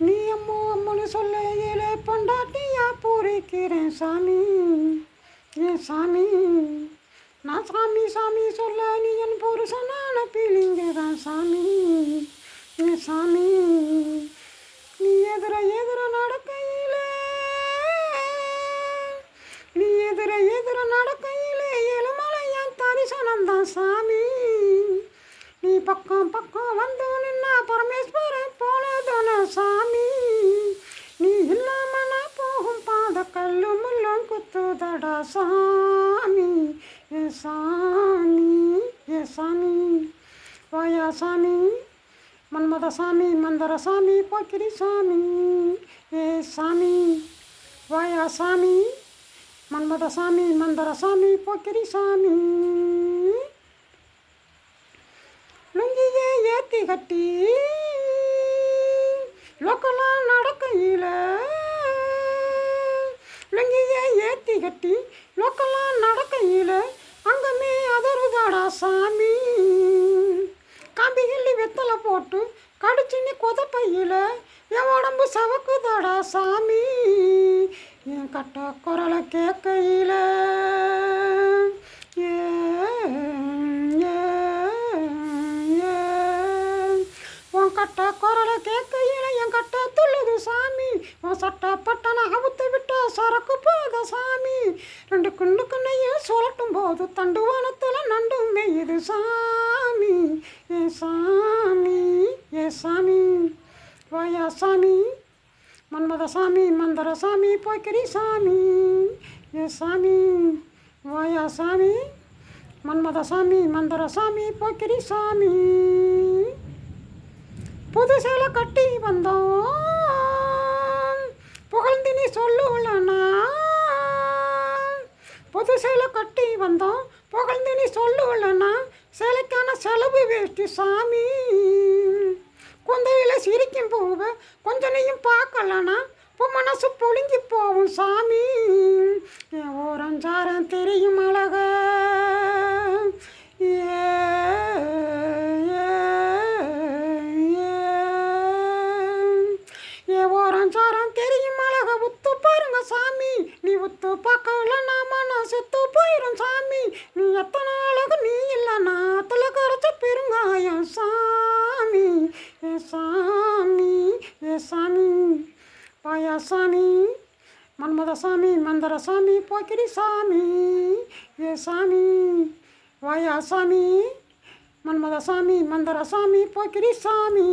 நீ அம்மோ அம்மனு சொல்லையிலே பொண்டாட்டியா பூரிக்கிறேன் சாமி ஏன் சாமி. நான் சாமி சாமி சொல்ல நீ என் புருஷனான பீலிங்கதான் சாமி ஏன் சாமி. நீ எதிர நடக்கையிலே நடக்கையிலே ஏழுமலையான் தரிசனம்தான் சாமி. நீ பக்கம் வந்து நின்னா பரமேஸ்வரன் போலதான சாமி. நீ இல்லாம நான் போகும் பாத கல்லு முள்ளும் குத்துதடா சாமி ஏ சாமி ஏ சாமி. வாயா சாமி மன்மத சாமி மந்தர சாமி போக்கிரி சாமி ஏ சாமி. வாயா சாமி மன்மத சாமி மந்தர சாமி போக்கிரி சாமி. லுங்கியே ஏத்தி கட்டி லோக்கெல்லாம் நடக்கையில லுங்கியே ஏத்தி கட்டி லோக்கெல்லாம் நடக்கையில அங்கமே அதருதாடா சாமி. காம்பி கிள்ளி வெத்தலை போட்டு கடிச்சின்னு கொதப்பையில என் உடம்பு சவக்குதாடா சாமி. என் கட்ட குரலை கேட்கையில உன் கட்ட குரலை கேட்கையில என் கட்ட துள்ளுது சாமி. உன் சட்ட பட்டனை அவுத்து விட்டா சரக்கு போத சாமி. ரெண்டு குண்டையும் சொல்லட்டும் போது தண்டுவானத்தில் நண்டு மேயுது சாமி ஏ சாமி ஏ சாமி. வாயா சாமி மன்மத சாமி மந்தர சாமி போக்கிரி சாமி ஏ சாமி. வாயா சாமி மன்மத சாமி மந்தர சாமி போக்கிரி சாமி. புது சேலை கட்டி வந்தோம் புகழ்ந்து நீ சொல்லுலனா. புது சேலை கட்டி வந்தோம் புகழ்ந்து நீ சொல்லுலனா. சேலைக்கான செலவு வேஷ்டி சாமி. குந்தையில் சிரிக்கும் போவ கொஞ்சம் நீயும் பார்க்கலனா இப்போ மனசு பொழிஞ்சு போகும் சாமி. என் ஓரஞ்சாரம் தெரியும் அழக என் ஓரஞ்சாரம் தெரியும் அழக உத்து பாருங்க சாமி. நீ உத்து பார்க்கலனா மனம் செத்து போயிடும் சாமி. நீ எத்தனை அழகு நீ இல்லைனா அத்துல கரைச்ச பெருங்காயம் சாமி ஏ சாமி ஏ சாமி. வாயா சாமி மன்மத சாமி மந்தர சாமி போக்கிரி சாமி ஏ சாமி. வாயா சாமி மன்மத சாமி மந்தர சாமி போக்கிரி சாமி.